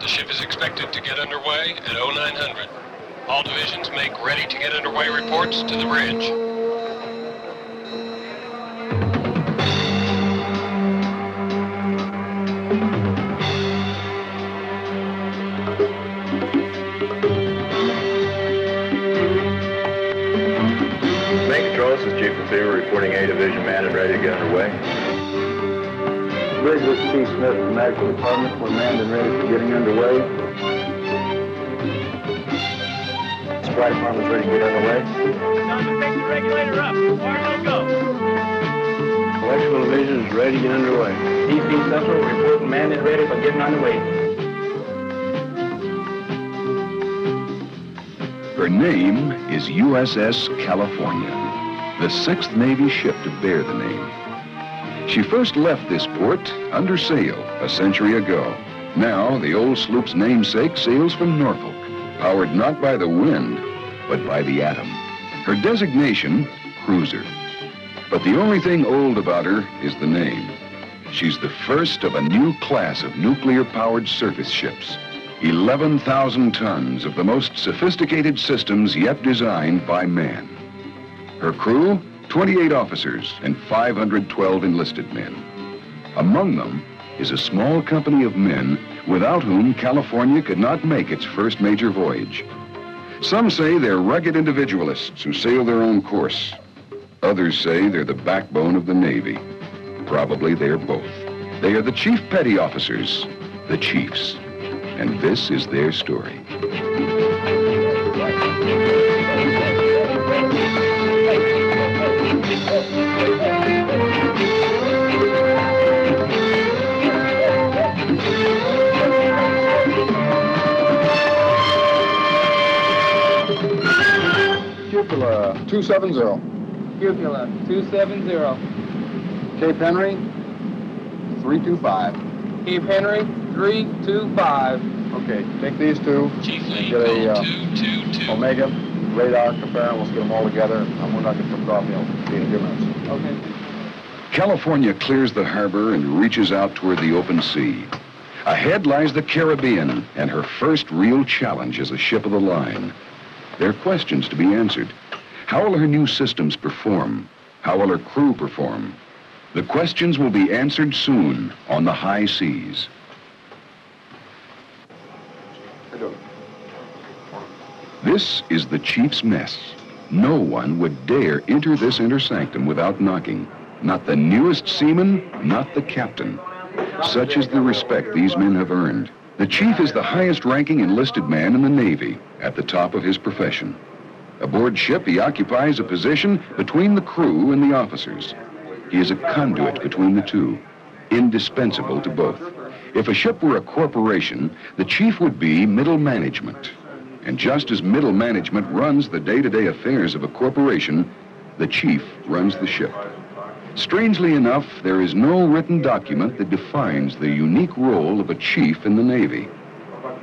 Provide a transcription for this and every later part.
The ship is expected to get underway at 0900. All divisions make ready to get underway reports to the bridge. This is Chief Receiver reporting A Division manned and ready to get underway. Bridge, this is Chief Smith of the Medical Department. We're manned and ready for getting underway. Supply Department's ready to get underway. Time to take the regulator up. Fire, go. Electrical Division is ready to get underway. DC Central reporting manned and ready for getting underway. Her name is USS California, the 6th Navy ship to bear the name. She first left this port under sail a century ago. Now, the old sloop's namesake sails from Norfolk, powered not by the wind, but by the atom. Her designation, cruiser. But the only thing old about her is the name. She's the first of a new class of nuclear-powered surface ships. 11,000 tons of the most sophisticated systems yet designed by man. Her crew, 28 officers and 512 enlisted men. Among them is a small company of men without whom California could not make its first major voyage. Some say they're rugged individualists who sail their own course. Others say they're the backbone of the Navy. Probably they're both. They are the chief petty officers, the chiefs. And this is their story. Cupola 270. Cupola 270. Cape Henry 325. Cape Henry 325. Okay, take these two. Chief Lee, Get a call 222. Omega radar compare, and let's get them all together. And we're not going to put off, be in a few minutes. Okay. California clears the harbor and reaches out toward the open sea. Ahead lies the Caribbean and her first real challenge as a ship of the line. There are questions to be answered. How will her new systems perform? How will her crew perform? The questions will be answered soon on the high seas. This is the chief's mess. No one would dare enter this inner sanctum without knocking. Not the newest seaman, not the captain. Such is the respect these men have earned. The chief is the highest-ranking enlisted man in the Navy, at the top of his profession. Aboard ship, he occupies a position between the crew and the officers. He is a conduit between the two, indispensable to both. If a ship were a corporation, the chief would be middle management. And just as middle management runs the day-to-day affairs of a corporation, the chief runs the ship. Strangely enough, there is no written document that defines the unique role of a chief in the Navy.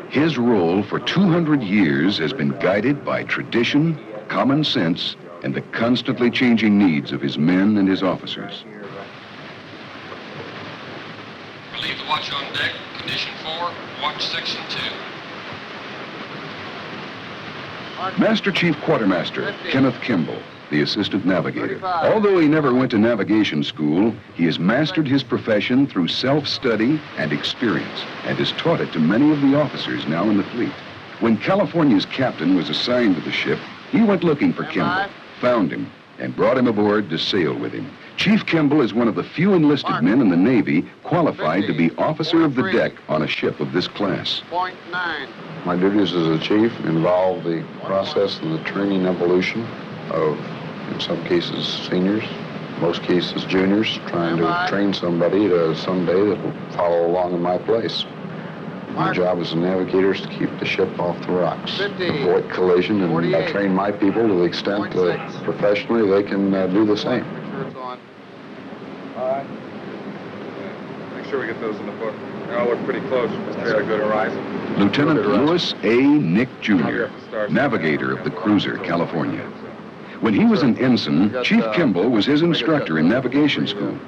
His role for 200 years has been guided by tradition, common sense, and the constantly changing needs of his men and his officers. Relieve the watch on deck. Condition 4, watch section 2. Master Chief Quartermaster Kenneth Kimball, the assistant navigator. Although he never went to navigation school, he has mastered his profession through self-study and experience, and has taught it to many of the officers now in the fleet. When California's captain was assigned to the ship, he went looking for Kimball, found him, and brought him aboard to sail with him. Chief Kimball is one of the few enlisted men in the Navy qualified to be officer of the deck on a ship of this class. My duties as a chief involve the process of the training evolution of, in some cases, seniors, most cases juniors, trying to train somebody to someday that will follow along in my place. My job as a navigator is to keep the ship off the rocks, avoid collision, and train my people to the extent that professionally they can do the same. All right. Make sure we get those in the book. They all look pretty close. Let's try a good horizon. Lieutenant Lewis A. Nick Jr., navigator of the cruiser California. When he was an ensign, Chief Kimball was his instructor in navigation school.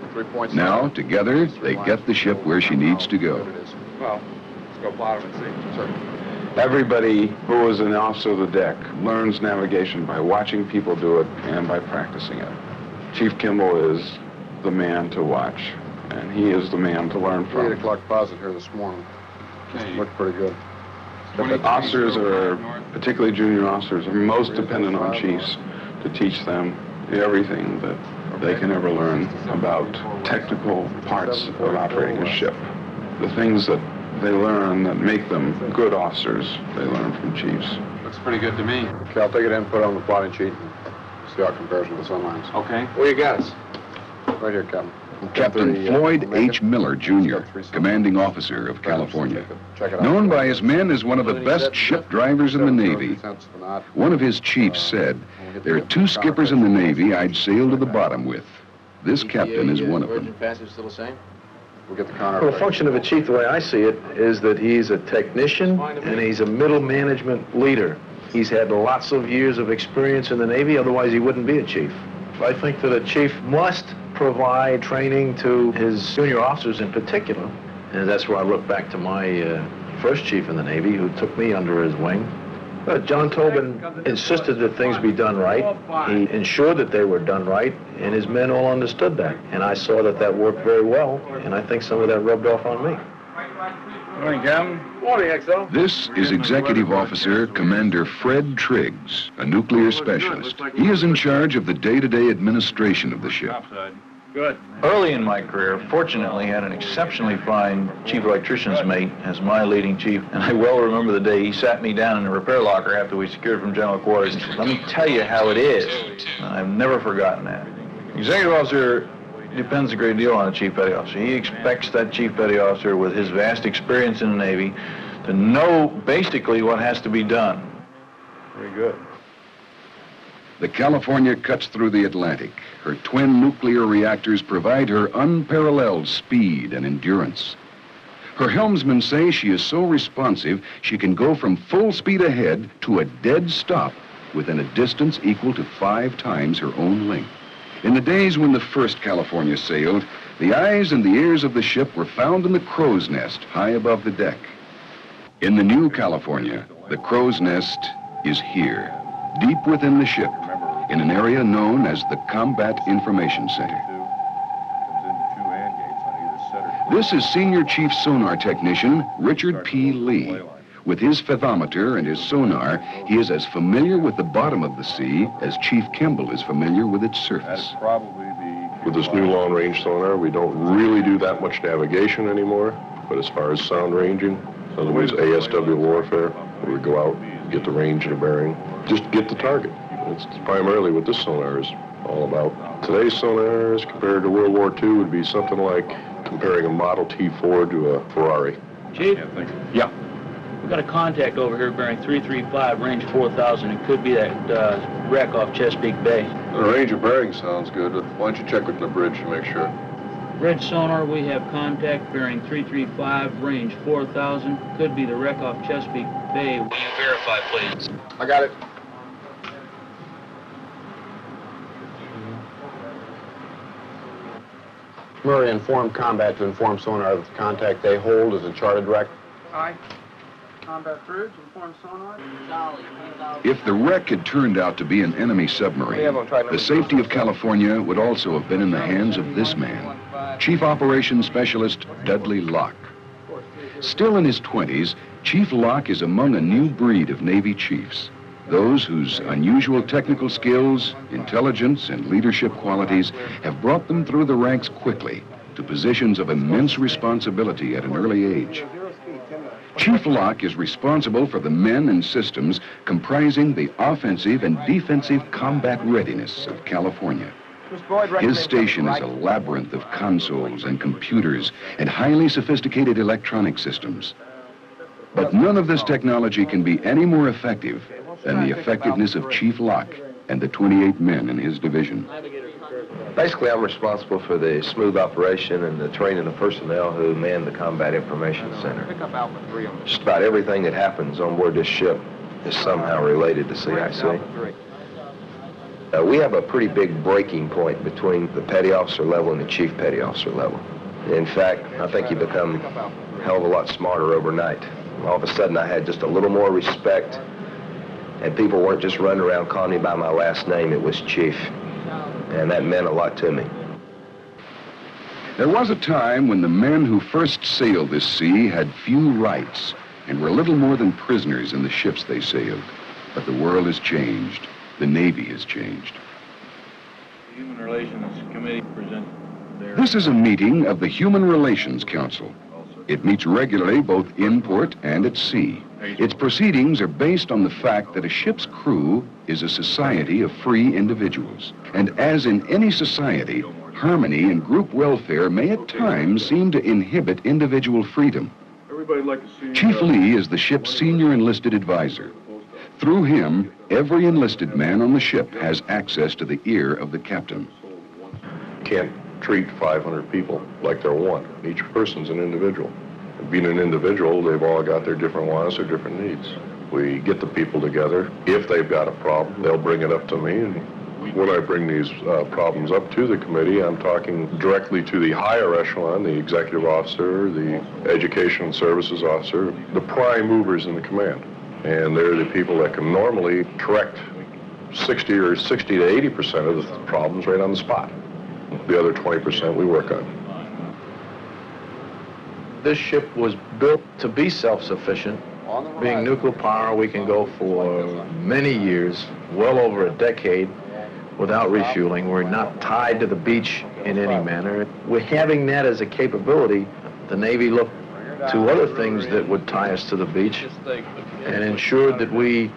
Now, together, they get the ship where she needs to go. Well, Let's go plot them and see. Sure. Everybody who is an officer of the deck learns navigation by watching people do it and by practicing it. Chief Kimball is the man to watch, and he is the man to learn from. 8 o'clock deposit here this morning. Looked pretty good. Officers are, particularly junior officers, are most dependent on chiefs to teach them everything that they can ever learn about technical parts of operating a ship. The things that they learn that make them good officers, they learn from chiefs. Looks pretty good to me. Okay, I'll take it in, put it on the plotting sheet, and see how it compares with the sunlines. Okay. Where you got us? Right here, Captain. Captain 10:30, Floyd make H. it. Miller, He's Jr., got 3 sunlines. commanding officer of California. Check it out. Known by his men as one of the best ship drivers in the Navy. 7 cents for knot. One of his chiefs said, "There are 2 skippers in the Navy I'd sail to the bottom with. This captain is one of them." We'll get the counter. Well, the function of a chief, the way I see it, is that he's a technician and he's a middle management leader. He's had lots of years of experience in the Navy, otherwise he wouldn't be a chief. I think that a chief must provide training to his junior officers in particular, and that's where I look back to my first chief in the Navy, who took me under his wing. John Tobin insisted that things be done right. He ensured that they were done right, and his men all understood that. And I saw that that worked very well, and I think some of that rubbed off on me. Morning, Captain. Morning, XO. This is Executive Officer Commander Fred Triggs, a nuclear specialist. He is in charge of the day-to-day administration of the ship. Good. Early in my career, fortunately, had an exceptionally fine chief electrician's mate as my leading chief, and I well remember the day he sat me down in the repair locker after we secured from general quarters and said, "Let me tell you how it is." And I've never forgotten that. Executive officer depends a great deal on a chief petty officer. He expects that chief petty officer, with his vast experience in the Navy, to know basically what has to be done. Very good. The California cuts through the Atlantic. Her twin nuclear reactors provide her unparalleled speed and endurance. Her helmsmen say she is so responsive, she can go from full speed ahead to a dead stop within a distance equal to 5 times her own length. In the days when the first California sailed, the eyes and the ears of the ship were found in the crow's nest high above the deck. In the new California, the crow's nest is here, deep within the ship, in an area known as the Combat Information Center. This is Senior Chief Sonar Technician Richard P. Lee. With his fathometer and his sonar, he is as familiar with the bottom of the sea as Chief Kimball is familiar with its surface. With this new long-range sonar, we don't really do that much navigation anymore, but as far as sound ranging, in other words, ASW warfare, where we go out, get the range and the bearing, just get the target. It's primarily what this sonar is all about. Today's sonars, compared to World War II, would be something like comparing a Model T Ford to a Ferrari. Chief? Yeah. We've got a contact over here bearing 335, range 4,000. It could be that wreck off Chesapeake Bay. The range of bearing sounds good. Why don't you check with the bridge to make sure? Red sonar, we have contact bearing 335, range 4,000. Could be the wreck off Chesapeake Bay. Will you verify, please? I got it. Murray informed combat to inform sonar that the contact they hold is a charted wreck. Aye. Combat bridge, inform sonar. If the wreck had turned out to be an enemy submarine, the safety of California would also have been in the hands of this man, Chief Operations Specialist Dudley Locke. Still in his 20s, Chief Locke is among a new breed of Navy chiefs, those whose unusual technical skills, intelligence, and leadership qualities have brought them through the ranks quickly to positions of immense responsibility at an early age. Chief Locke is responsible for the men and systems comprising the offensive and defensive combat readiness of California. His station is a labyrinth of consoles and computers and highly sophisticated electronic systems. But none of this technology can be any more effective than the effectiveness of Chief Locke and the 28 men in his division. Basically, I'm responsible for the smooth operation and the training of personnel who man the Combat Information Center. Just about everything that happens on board this ship is somehow related to CIC. We have a pretty big breaking point between the petty officer level and the chief petty officer level. In fact, I think you become a hell of a lot smarter overnight. All of a sudden, I had just a little more respect, and people weren't just running around calling me by my last name. It was Chief, and that meant a lot to me. There was a time when the men who first sailed this sea had few rights and were little more than prisoners in the ships they sailed. But the world has changed. The Navy has changed. The Human Relations Committee present their... This is a meeting of the Human Relations Council. It meets regularly both in port and at sea. Its proceedings are based on the fact that a ship's crew is a society of free individuals. And as in any society, harmony and group welfare may at times seem to inhibit individual freedom. Everybody'd like to see... Chief Lee is the ship's senior enlisted advisor. Through him, every enlisted man on the ship has access to the ear of the captain. Can't treat 500 people like they're one. Each person's an individual. And being an individual, they've all got their different wants or different needs. We get the people together. If they've got a problem, they'll bring it up to me. And when I bring these problems up to the committee, I'm talking directly to the higher echelon, the executive officer, the education and services officer, the prime movers in the command. And they're the people that can normally correct 60 to 80% of the problems right on the spot. The other 20% we work on. This ship was built to be self-sufficient. Being nuclear power, we can go for many years, well over a decade, without refueling. We're not tied to the beach in any manner. We're having that as a capability. The Navy looked to other things that would tie us to the beach and ensured that we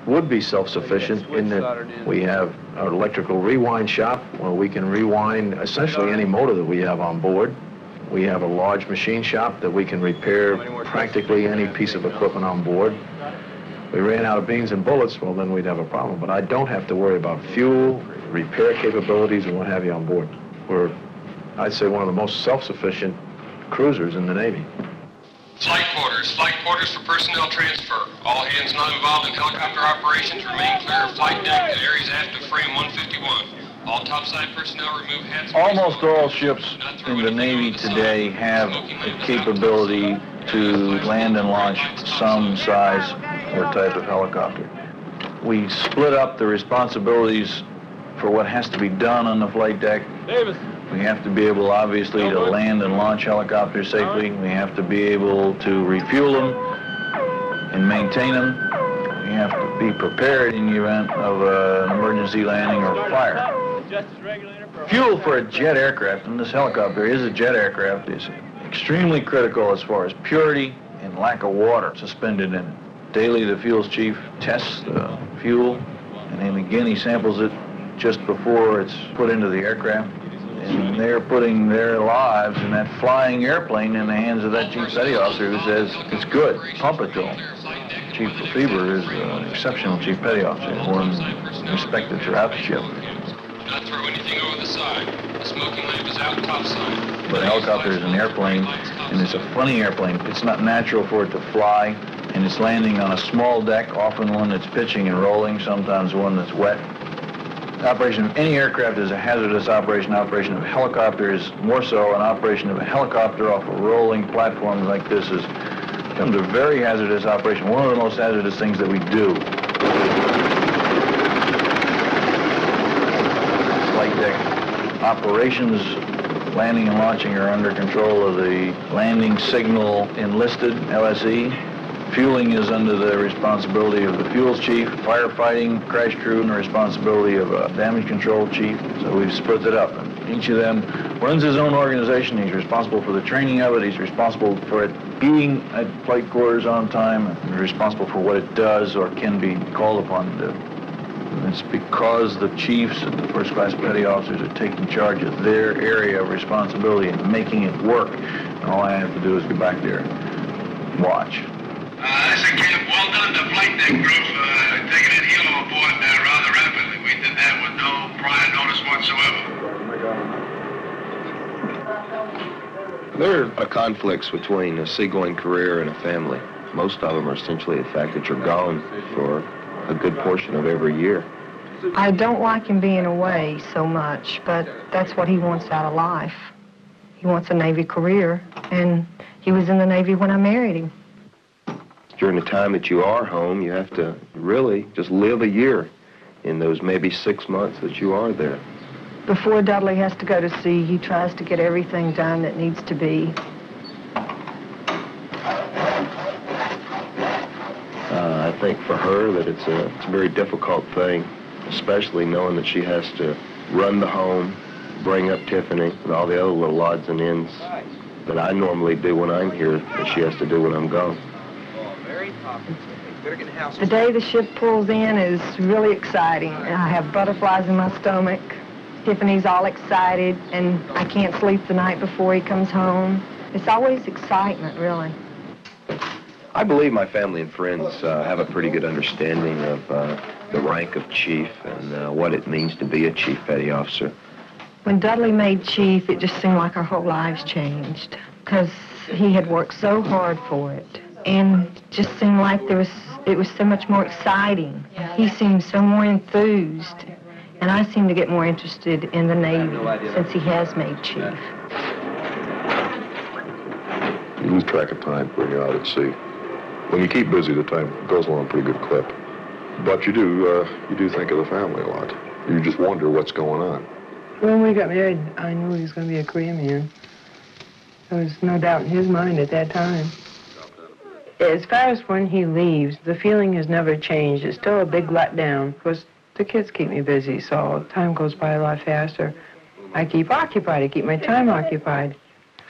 would be self-sufficient in that we have our electrical rewind shop where we can rewind essentially any motor that we have on board. We have a large machine shop that we can repair practically any piece of equipment on board. We ran out of beans and bullets, well, then we'd have a problem. But I don't have to worry about fuel, repair capabilities, and what have you on board. We're, I'd say, one of the most self-sufficient cruisers in the Navy. Flight quarters for personnel transfer. All hands not involved in helicopter operations remain clear of flight deck at areas aft of frame 151. All topside personnel remove hats. Almost all ships in the Navy today have the capability to land and launch some size or type of helicopter. We split up the responsibilities for what has to be done on the flight deck. We have to be able, obviously, to land and launch helicopters safely. We have to be able to refuel them and maintain them. We have to be prepared in the event of an emergency landing or fire. Fuel for a jet aircraft, and this helicopter is a jet aircraft, is extremely critical as far as purity and lack of water suspended in it. Daily, the fuels chief tests the fuel, and then again he samples it just before it's put into the aircraft. And they're putting their lives in that flying airplane in the hands of that chief petty officer who says, it's good, pump it to him. Chief Lefebvre is an exceptional chief petty officer, one respected throughout the ship. Not throw anything over the side. The smoking lamp is out topside. But a helicopter is an airplane, and it's a funny airplane. It's not natural for it to fly, and it's landing on a small deck, often one that's pitching and rolling, sometimes one that's wet. The operation of any aircraft is a hazardous operation. Operation of a helicopter is more so. An operation of a helicopter off a rolling platform like this becomes a very hazardous operation, one of the most hazardous things that we do. Flight deck operations, landing and launching are under control of the landing signal enlisted, LSE. Fueling is under the responsibility of the fuels chief. Firefighting, crash crew, and the responsibility of a damage control chief. So we've split it up. And each of them runs his own organization. He's responsible for the training of it. He's responsible for it being at flight quarters on time. And responsible for what it does or can be called upon to do. And it's because the chiefs and the first-class petty officers are taking charge of their area of responsibility and making it work. And all I have to do is go back there and watch. Listen, Kenneth, well done to flight deck crew for taking that helo aboard rather rapidly. We did that with no prior notice whatsoever. There are conflicts between a seagoing career and a family. Most of them are essentially the fact that you're gone for a good portion of every year. I don't like him being away so much, but that's what he wants out of life. He wants a Navy career, and he was in the Navy when I married him. During the time that you are home, you have to really just live a year in those maybe 6 months that you are there. Before Dudley has to go to sea, he tries to get everything done that needs to be. I think for her that it's a very difficult thing, especially knowing that she has to run the home, bring up Tiffany, and all the other little odds and ends that I normally do when I'm here, that she has to do when I'm gone. The day the ship pulls in is really exciting. I have butterflies in my stomach. Tiffany's all excited, and I can't sleep the night before he comes home. It's always excitement, really. I believe my family and friends have a pretty good understanding of the rank of chief and what it means to be a chief petty officer. When Dudley made chief, it just seemed like our whole lives changed, because he had worked so hard for it, and it just seemed like it was so much more exciting. He seemed so more enthused, and I seem to get more interested in the Navy since he has made chief. You lose track of time when you're out at sea. When you keep busy, the time goes along a pretty good clip. But you do think of the family a lot. You just wonder what's going on. When we got married, I knew he was going to be a Korean man. There was no doubt in his mind at that time. As far as when he leaves, the feeling has never changed. It's still a big letdown, because the kids keep me busy, so time goes by a lot faster. I keep occupied. I keep my time occupied.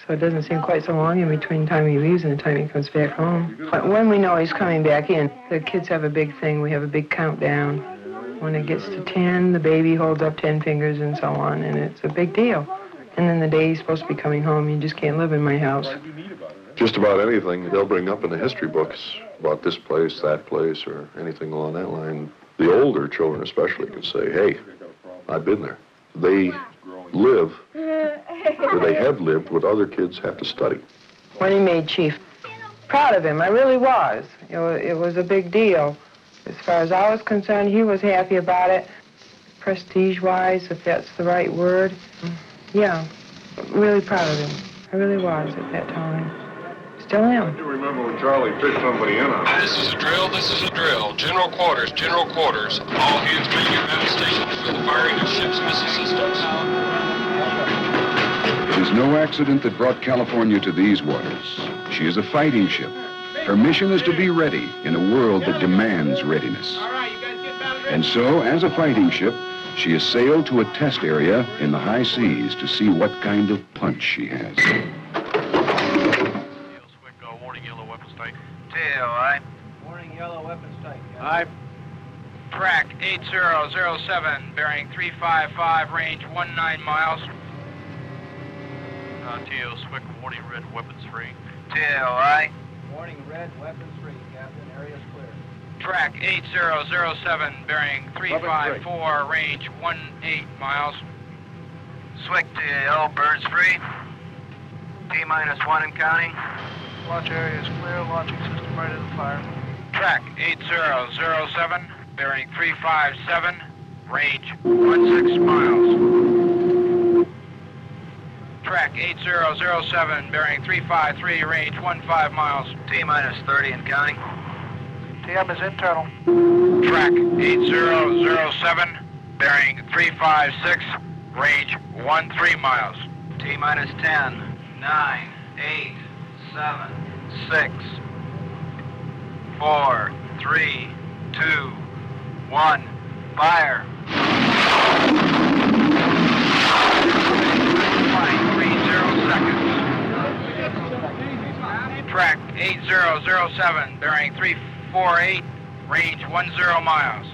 So it doesn't seem quite so long in between the time he leaves and the time he comes back home. But when we know he's coming back in, the kids have a big thing. We have a big countdown. When it gets to 10, the baby holds up 10 fingers and so on, and it's a big deal. And then the day he's supposed to be coming home, you just can't live in my house. Just about anything they'll bring up in the history books about this place, that place, or anything along that line. The older children especially can say, hey, I've been there. They live, or they have lived, what other kids have to study. When he made chief, proud of him, I really was. It was a big deal. As far as I was concerned, he was happy about it. Prestige-wise, if that's the right word. Yeah, really proud of him. I really was at that time. Still am. I do remember when Charlie picked somebody in on it. This is a drill, this is a drill. General quarters, general quarters. All hands bring your battle stations for the firing of ship's missile systems. It is no accident that brought California to these waters. She is a fighting ship. Her mission is to be ready in a world that demands readiness. And so, as a fighting ship, she is sailed to a test area in the high seas to see what kind of punch she has. Warning yellow weapons type. Tail, aye. Warning yellow weapons type. Aye. Track 8007, bearing 355, range 19 miles. Tail, Swick, warning red weapons free. Tail, aye. Warning red weapons free, Captain. Area's clear. Track 8007, bearing 354, range 18 miles. Swick, tail, birds free. T-1 and counting. Launch area is clear. Launching system ready to fire. Track 8007, bearing 357, range 16 miles. Track 8007, bearing 353, range 15 miles. T-30 and counting. TM is internal. Track 8007, bearing 356, range 13 miles. T-10, 9, 8, 7, 6, 4, 3, 2, 1, fire. Flight 30 seconds. Track 8007, bearing 348, range 10 miles.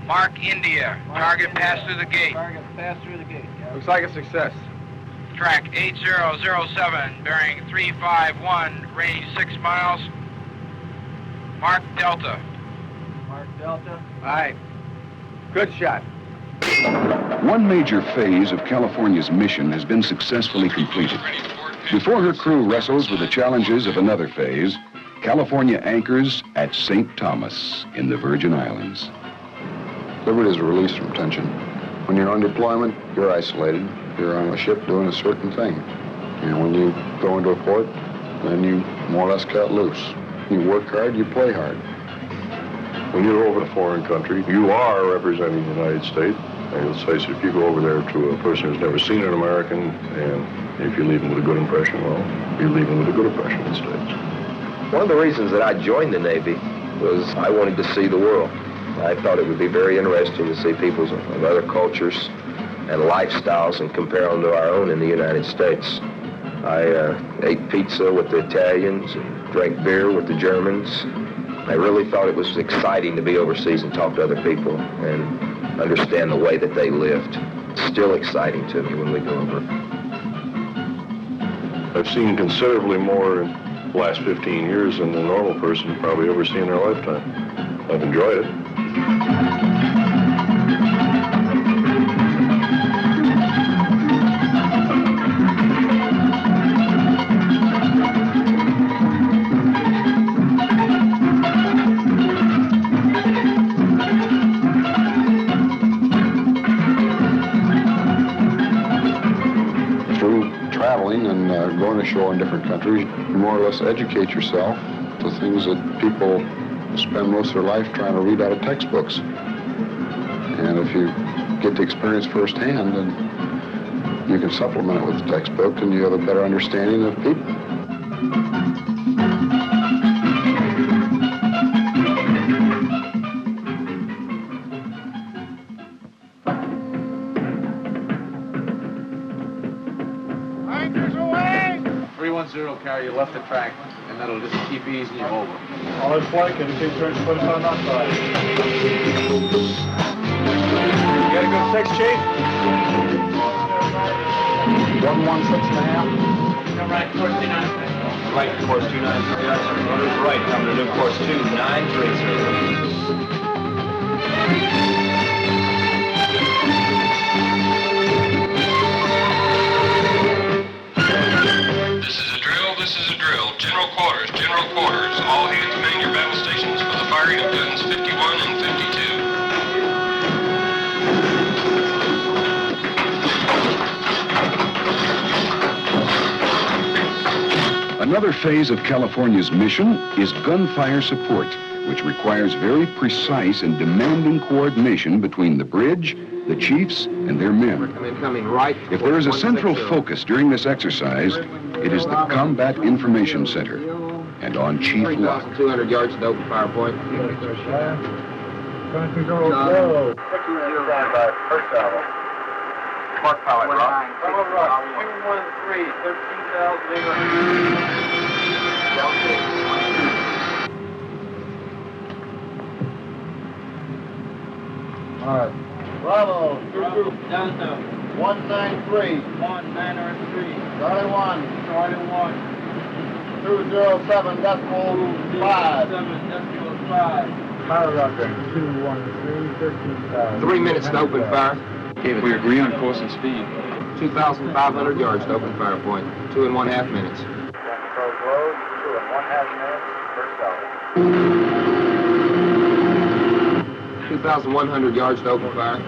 Mark India, target passed through the gate. Target passed through the gate. Yeah. Looks like a success. Track 8007, bearing 351, range 6 miles. Mark Delta. Mark Delta. Aye. Good shot. One major phase of California's mission has been successfully completed. Before her crew wrestles with the challenges of another phase, California anchors at St. Thomas in the Virgin Islands. Liberty is a release from tension. When you're on deployment, you're isolated. You're on a ship doing a certain thing. And when you go into a port, then you more or less cut loose. You work hard, you play hard. When you're over in a foreign country, you are representing the United States. And let's face it, if you go over there to a person who's never seen an American, and if you leave them with a good impression, well, you leave them with a good impression of the States. One of the reasons that I joined the Navy was I wanted to see the world. I thought it would be very interesting to see peoples of other cultures and lifestyles and compare them to our own in the United States. I ate pizza with the Italians and drank beer with the Germans. I really thought it was exciting to be overseas and talk to other people and understand the way that they lived. It's still exciting to me when we go over. I've seen considerably more in the last 15 years than the normal person probably ever see in their lifetime. I've enjoyed it. Going ashore in different countries, you more or less educate yourself to things that people spend most of their life trying to read out of textbooks. And if you get the experience firsthand, then you can supplement it with the textbook and you have a better understanding of people. Carry you left the track, and that'll just keep easing you over. All is flight, indicating turn split on that side. You got a good fix, Chief? 116.5. Come right, course 29. Right, course 293. Right, coming to new course 2930. This is a drill. General quarters, general quarters. All hands man your battle stations for the firing of guns 51 and 52. Another phase of California's mission is gunfire support, which requires very precise and demanding coordination between the bridge, the chiefs, and their men. Coming right. If there is a central focus during this exercise, it is the Combat Information Center, and on Chief Locke. 200 yards to open fire point. Mark pilot, Rock. 213, 13,800. All right. Bravo, Delta. 193. 193. Charlie 1. Charlie 1. 207 decimal 5. 207.5. Fire rocket. 213, 13,000. 3 minutes to open fire. We agree on course and speed. 2,500 yards to open fire point. 2.5 minutes. 2,100 yards to open fire.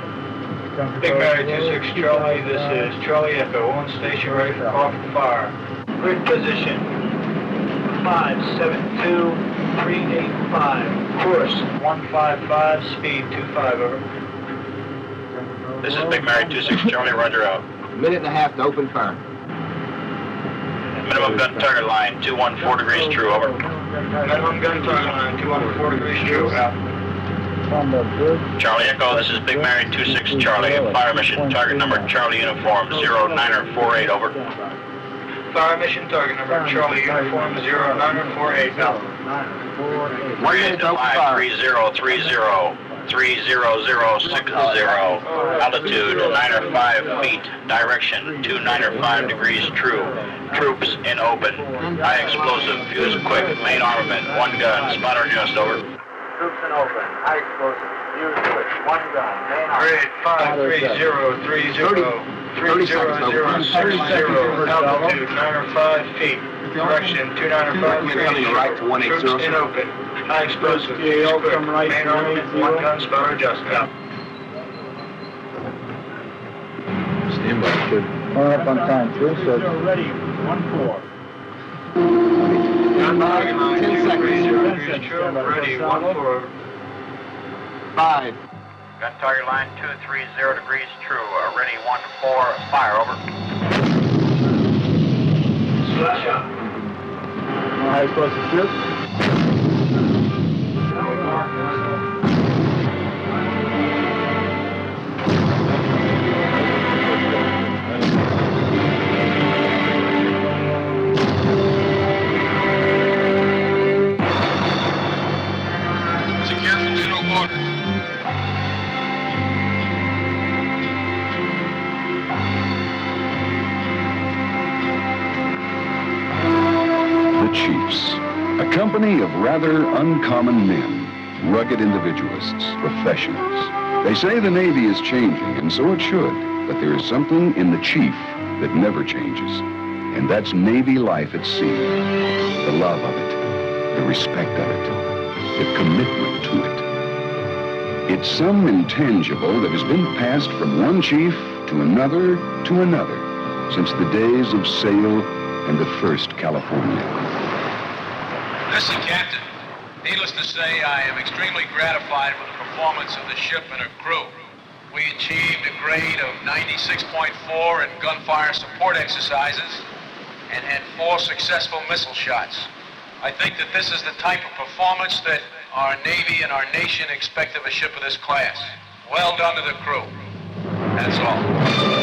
Big Mary 26 Charlie, this is Charlie Echo, on station ready for off fire. Grid position 572385. Course 155, speed 25 over. This is Big Mary 26 Charlie, roger out. Minute and a half to open fire. Minimum gun target line 214 degrees true, over. Minimum gun target line 204 degrees true, out. Charlie Echo, this is Big Mary 26 Charlie. Fire mission target number Charlie uniform 0948, over. Fire mission target number Charlie uniform 0948, out. Grid 53030. 30060, altitude 905 feet, direction 295 degrees true. Troops in open. High explosive, fuse quick, main armament, 1 gun, spotter just, over. Troops in open, high explosive, fuse quick, 1 gun, main armament. Grid 53030, 30060, altitude 905 feet, direction 295 degrees right to 180. Troops in open. High explosive, fuse quick, main armament, 1 gun, spotter adjustment. Stand by, kid. Up on time, too, so. Ready, 1-4. Gun Stand by. 10 seconds. Ready, 1-4. 5. Got target line 230 degrees true. Ready, 1-4. Fire, over. Slash up. How you supposed to shoot? Secure from general quarters. The Chiefs, a company of rather uncommon men, rugged individualists, professionals. They say the Navy is changing, and so it should, but there is something in the Chief that never changes, and that's Navy life at sea. The love of it, the respect of it, the commitment to it. It's some intangible that has been passed from one chief to another, since the days of sail and the first California. Listen, Captain. Needless to say, I am extremely gratified with the performance of the ship and her crew. We achieved a grade of 96.4 in gunfire support exercises and had 4 successful missile shots. I think that this is the type of performance that our Navy and our nation expect of a ship of this class. Well done to the crew. That's all.